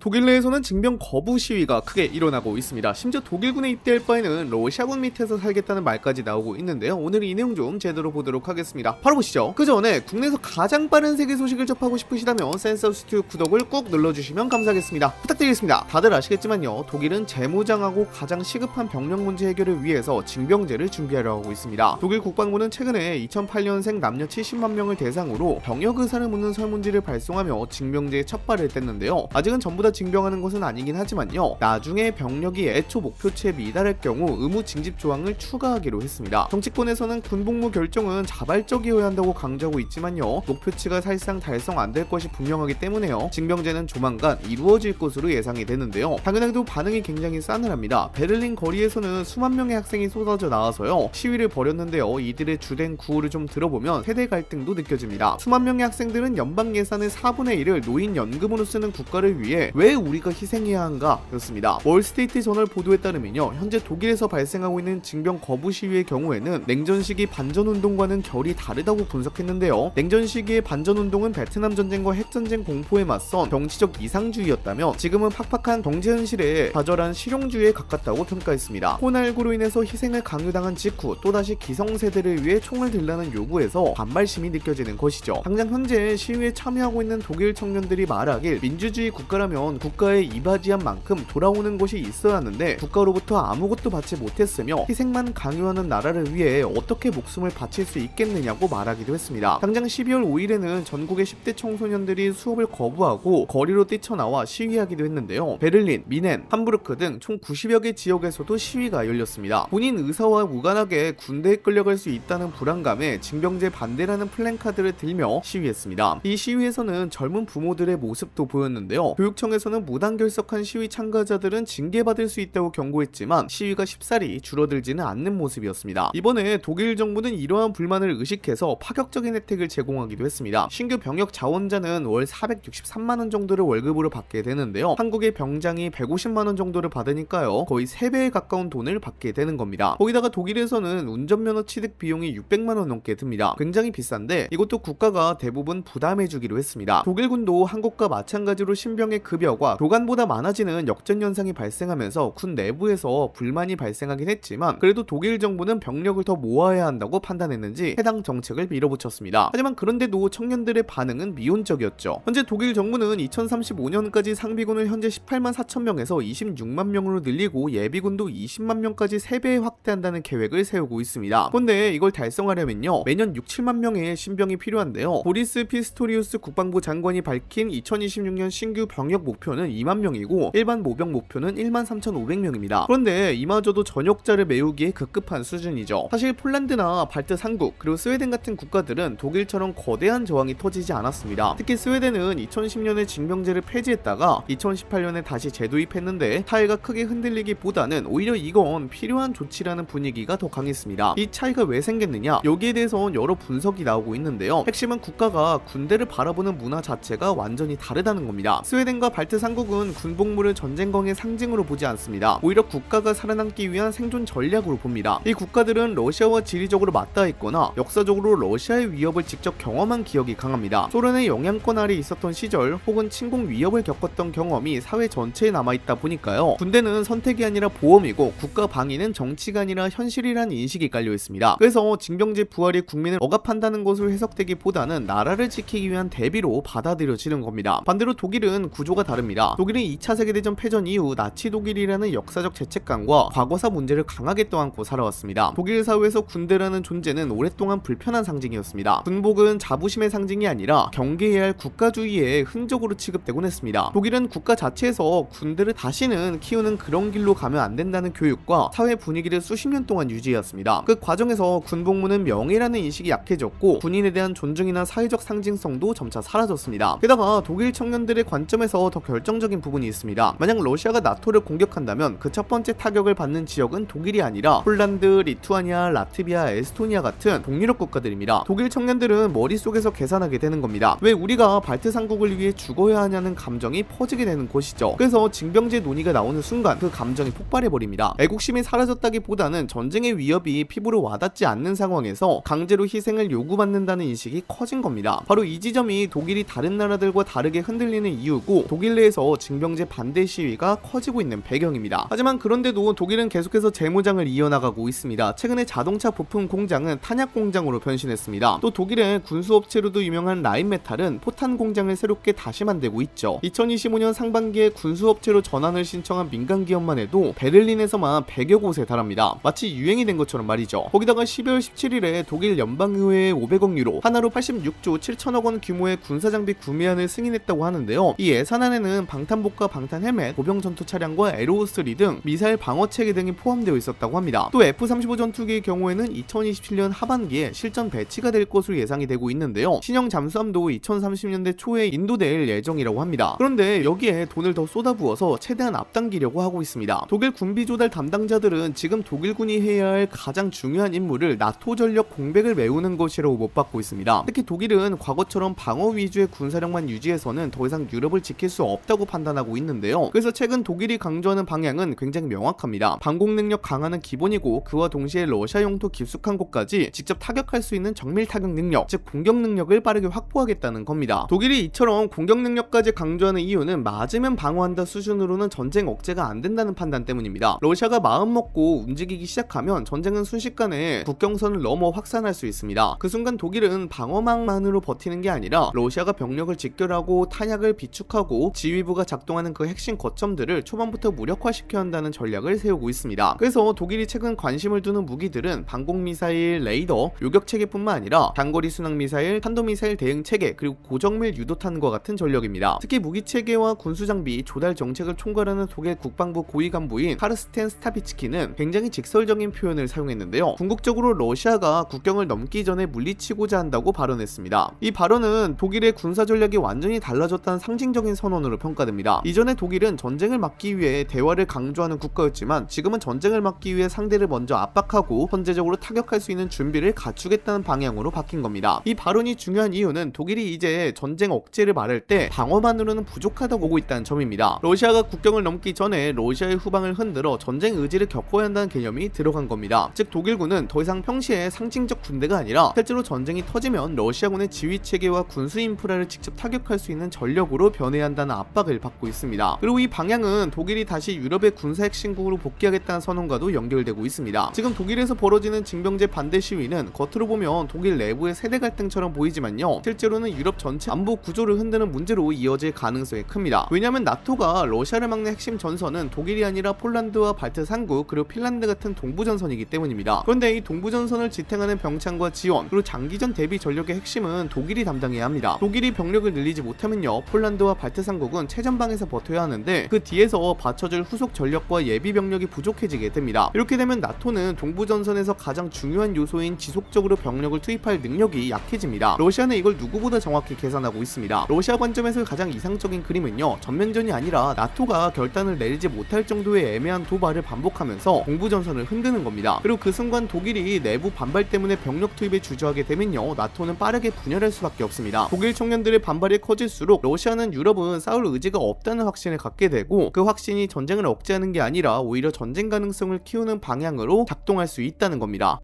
독일 내에서는 징병 거부 시위가 크게 일어나고 있습니다. 심지어 독일군에 입대할 바에는 러시아군 밑에서 살겠다는 말까지 나오고 있는데요. 오늘 이 내용 좀 제대로 보도록 하겠습니다. 바로 보시죠. 그 전에 국내에서 가장 빠른 세계 소식을 접하고 싶으시다면 센서스튜 구독을 꾹 눌러주시면 감사하겠습니다. 부탁드리겠습니다. 다들 아시겠지만요, 독일은 재무장하고 가장 시급한 병력 문제 해결을 위해서 징병제를 준비하려 하고 있습니다. 독일 국방부는 최근에 2008년생 남녀 70만 명을 대상으로 병역 의사를 묻는 설문지를 발송하며 징병제에 첫 발을 뗐는데요. 아직은 전부 다 징병하는 것은 아니긴 하지만요, 나중에 병력이 애초 목표치에 미달할 경우 의무 징집 조항을 추가하기로 했습니다. 정치권에서는 군복무 결정은 자발적이어야 한다고 강조하고 있지만요, 목표치가 사실상 달성 안 될 것이 분명하기 때문에요, 징병제는 조만간 이루어질 것으로 예상이 되는데요. 당연하게도 반응이 굉장히 싸늘합니다. 베를린 거리에서는 수만 명의 학생이 쏟아져 나와서요, 시위를 벌였는데요. 이들의 주된 구호를 좀 들어보면 세대 갈등도 느껴집니다. 수만 명의 학생들은 연방 예산의 4분의 1을 노인 연금으로 쓰는 국가를 위해 왜 우리가 희생해야 한가? 였습니다. 월스트리트 저널 보도에 따르면요, 현재 독일에서 발생하고 있는 징병 거부 시위의 경우에는 냉전 시기 반전 운동과는 결이 다르다고 분석했는데요. 냉전 시기의 반전 운동은 베트남 전쟁과 핵전쟁 공포에 맞선 정치적 이상주의였다며, 지금은 팍팍한 경제 현실에 좌절한 실용주의에 가깝다고 평가했습니다. 코로나19로 인해서 희생을 강요당한 직후 또다시 기성세대를 위해 총을 들라는 요구에서 반발심이 느껴지는 것이죠. 당장 현재 시위에 참여하고 있는 독일 청년들이 말하길, 민주주의 국가라면 국가에 이바지한 만큼 돌아오는 곳이 있어야 하는데 국가로부터 아무것도 받지 못했으며 희생만 강요하는 나라를 위해 어떻게 목숨을 바칠 수 있겠느냐고 말하기도 했습니다. 당장 12월 5일에는 전국의 10대 청소년들이 수업을 거부하고 거리로 뛰쳐나와 시위하기도 했는데요. 베를린, 미넨, 함부르크 등 총 90여 개 지역에서도 시위가 열렸습니다. 본인 의사와 무관하게 군대에 끌려갈 수 있다는 불안감에 징병제 반대라는 플랜카드를 들며 시위했습니다. 이 시위에서는 젊은 부모들의 모습도 보였는데요. 교육청에서는 무단결석한 시위 참가자들은 징계받을 수 있다고 경고했지만 시위가 쉽사리 줄어들지는 않는 모습이었습니다. 이번에 독일 정부는 이러한 불만을 의식해서 파격적인 혜택을 제공하기도 했습니다. 신규 병역 자원자는 월 463만원 정도를 월급으로 받게 되는데요, 한국의 병장이 150만원 정도를 받으니까요, 거의 3배에 가까운 돈을 받게 되는 겁니다. 거기다가 독일에서는 운전면허 취득 비용이 600만원 넘게 듭니다. 굉장히 비싼데 이것도 국가가 대부분 부담해주기로 했습니다. 독일군도 한국과 마찬가지로 신병의 급여가 교관보다 많아지는 역전현상이 발생하면서 군 내부에서 불만이 발생하긴 했지만, 그래도 독일 정부는 병력을 더 모아야 한다고 판단했는지 해당 정책을 밀어붙였습니다. 하지만 그런데도 청년들의 반응은 미온적이었죠. 현재 독일 정부는 2035년까지 상비군을 현재 18만 4천 명에서 26만 명으로 늘리고 예비군도 20만 명까지 3배 확대한다는 계획을 세우고 있습니다. 그런데 이걸 달성하려면요, 매년 6, 7만 명의 신병이 필요한데요, 보리스 피스토리우스 국방부 장관이 밝힌 2026년 신규 병역 목표는 2만 명이고 일반 모병 목표는 1만 3,500명입니다. 그런데 이마저도 전역자를 메우기에 급급한 수준이죠. 사실 폴란드나 발트 3국 그리고 스웨덴 같은 국가들은 독일처럼 거대한 저항이 터지지 않았습니다. 특히 스웨덴은 2010년에 징병제를 폐지했다가 2018년에 다시 재도입했는데 사회가 크게 흔들리기보다는 오히려 이건 필요한 조치라는 분위기가 더 강했습니다. 이 차이가 왜 생겼느냐, 여기에 대해서는 여러 분석이 나오고 있는데요, 핵심은 국가가 군대를 바라보는 문화 자체가 완전히 다르다는 겁니다. 스웨덴과 발트 3국은 군복무를 전쟁광의 상징으로 보지 않습니다. 오히려 국가가 살아남기 위한 생존 전략으로 봅니다. 이 국가들은 러시아와 지리적으로 맞닿아 있거나 역사적으로 러시아의 위협을 직접 경험한 기억이 강합니다. 소련의 영향권 아래 있었던 시절 혹은 침공 위협을 겪었던 경험이 사회 전체에 남아있다 보니까요, 군대는 선택이 아니라 보험이고 국가 방위는 정치가 아니라 현실이란 인식이 깔려있습니다. 그래서 징병제 부활이 국민을 억압한다는 것으로 해석되기보다는 나라를 지키기 위한 대비로 받아들여지는 겁니다. 반대로 독일은 구조가 다릅니다. 독일은 2차 세계대전 패전 이후 나치 독일이라는 역사적 죄책감과 과거사 문제를 강하게 떠안고 살아왔습니다. 독일 사회에서 군대라는 존재는 오랫동안 불편한 상징이었습니다. 군복은 자부심의 상징이 아니라 경계해야 할 국가주의의 흔적으로 취급되곤 했습니다. 독일은 국가 자체에서 군대를 다시는 키우는 그런 길로 가면 안 된다는 교육과 사회 분위기를 수십 년 동안 유지해왔습니다. 그 과정에서 군복무는 명예라는 인식이 약해졌고 군인에 대한 존중이나 사회적 상징성도 점차 사라졌습니다. 게다가 독일 청년들의 관점에서 더 결정적인 부분이 있습니다. 만약 러시아가 나토를 공격한다면 그 첫 번째 타격을 받는 지역은 독일이 아니라 폴란드, 리투아니아, 라트비아, 에스토니아 같은 동유럽 국가들입니다. 독일 청년들은 머릿속에서 계산하게 되는 겁니다. 왜 우리가 발트 3국을 위해 죽어야 하냐는 감정이 퍼지게 되는 것이죠. 그래서 징병제 논의가 나오는 순간 그 감정이 폭발해버립니다. 애국심이 사라졌다기보다는 전쟁의 위협이 피부로 와닿지 않는 상황에서 강제로 희생을 요구받는다는 인식이 커진 겁니다. 바로 이 지점이 독일이 다른 나라들과 다르게 흔들리는 이유고, 독일 독일 내에서 징병제 반대 시위가 커지고 있는 배경입니다. 하지만 그런데도 독일은 계속해서 재무장을 이어나가고 있습니다. 최근에 자동차 부품 공장은 탄약 공장으로 변신했습니다. 또 독일의 군수업체로도 유명한 라인메탈은 포탄 공장을 새롭게 다시 만들고 있죠. 2025년 상반기에 군수업체로 전환을 신청한 민간 기업만 해도 베를린에서만 100여 곳에 달합니다. 마치 유행이 된 것처럼 말이죠. 거기다가 12월 17일에 독일 연방의회에 500억 유로, 하나로 86조 7천억 원 규모의 군사장비 구매안을 승인했다고 하는데요. 이 예산안에는 방탄복과 방탄 헬멧, 보병 전투 차량과 에로우스리 등 미사일 방어 체계 등이 포함되어 있었다고 합니다. 또 F-35 전투기의 경우에는 2027년 하반기에 실전 배치가 될 것으로 예상이 되고 있는데요. 신형 잠수함도 2030년대 초에 인도될 예정이라고 합니다. 그런데 여기에 돈을 더 쏟아부어서 최대한 앞당기려고 하고 있습니다. 독일 군비 조달 담당자들은 지금 독일군이 해야 할 가장 중요한 임무를 나토 전력 공백을 메우는 것이라고 못 받고 있습니다. 특히 독일은 과거처럼 방어 위주의 군사력만 유지해서는 더 이상 유럽을 지킬 수 없다고 판단하고 있는데요. 그래서 최근 독일이 강조하는 방향은 굉장히 명확합니다. 방공 능력 강화는 기본이고 그와 동시에 러시아 영토 깊숙한 곳까지 직접 타격할 수 있는 정밀 타격 능력, 즉 공격 능력을 빠르게 확보하겠다는 겁니다. 독일이 이처럼 공격 능력까지 강조하는 이유는 맞으면 방어한다 수준으로는 전쟁 억제가 안 된다는 판단 때문입니다. 러시아가 마음 먹고 움직이기 시작하면 전쟁은 순식간에 국경선을 넘어 확산할 수 있습니다. 그 순간 독일은 방어망만으로 버티는 게 아니라 러시아가 병력을 직결하고 탄약을 비축하고 지휘부가 작동하는 그 핵심 거점들을 초반부터 무력화시켜야 한다는 전략을 세우고 있습니다. 그래서 독일이 최근 관심을 두는 무기들은 방공미사일, 레이더, 요격체계뿐만 아니라 단거리 순항미사일, 탄도미사일 대응체계, 그리고 고정밀 유도탄과 같은 전력입니다. 특히 무기체계와 군수장비 조달 정책을 총괄하는 독일 국방부 고위 간부인 카르스텐 스타비츠키는 굉장히 직설적인 표현을 사용했는데요. 궁극적으로 러시아가 국경을 넘기 전에 물리치고자 한다고 발언했습니다. 이 발언은 독일의 군사 전략이 완전히 달라졌다는 상징적인 선언으로 평가됩니다. 이전에 독일은 전쟁을 막기 위해 대화를 강조하는 국가였지만 지금은 전쟁을 막기 위해 상대를 먼저 압박하고 선제적으로 타격할 수 있는 준비를 갖추겠다는 방향으로 바뀐 겁니다. 이 발언이 중요한 이유는 독일이 이제 전쟁 억제를 말할 때 방어만으로는 부족하다고 보고 있다는 점입니다. 러시아가 국경을 넘기 전에 러시아의 후방을 흔들어 전쟁 의지를 겪어야 한다는 개념이 들어간 겁니다. 즉 독일군은 더 이상 평시에 상징적 군대가 아니라 실제로 전쟁이 터지면 러시아군의 지휘체계와 군수 인프라를 직접 타격할 수 있는 전력으로 변해야 한다는 압박을 받고 있습니다. 그리고 이 방향은 독일이 다시 유럽의 군사 핵심국으로 복귀하겠다는 선언과도 연결되고 있습니다. 지금 독일에서 벌어지는 징병제 반대 시위는 겉으로 보면 독일 내부의 세대 갈등처럼 보이지만요, 실제로는 유럽 전체 안보 구조를 흔드는 문제로 이어질 가능성이 큽니다. 왜냐하면 나토가 러시아를 막는 핵심 전선은 독일이 아니라 폴란드와 발트 3국 그리고 핀란드 같은 동부전선이기 때문입니다. 그런데 이 동부전선을 지탱하는 병창과 지원, 그리고 장기전 대비 전력의 핵심은 독일이 담당해야 합니다. 독일이 병력을 늘리지 못하면요, 폴란드와 발트 3국은 최전방에서 버텨야 하는데 그 뒤에서 받쳐줄 후속 전력과 예비 병력이 부족해지게 됩니다. 이렇게 되면 나토는 동부전선에서 가장 중요한 요소인 지속적으로 병력을 투입할 능력이 약해집니다. 러시아는 이걸 누구보다 정확히 계산하고 있습니다. 러시아 관점에서 가장 이상적인 그림은요, 전면전이 아니라 나토가 결단을 내리지 못할 정도의 애매한 도발을 반복하면서 동부전선을 흔드는 겁니다. 그리고 그 순간 독일이 내부 반발 때문에 병력 투입에 주저하게 되면요, 나토는 빠르게 분열할 수밖에 없습니다. 독일 청년들의 반발이 커질수록 러시아는 유럽은 싸울 의지가 없다는 확신을 갖게 되고 그 확신이 전쟁을 억제하는 게 아니라 오히려 전쟁 가능성을 키우는 방향으로 작동할 수 있다는 겁니다.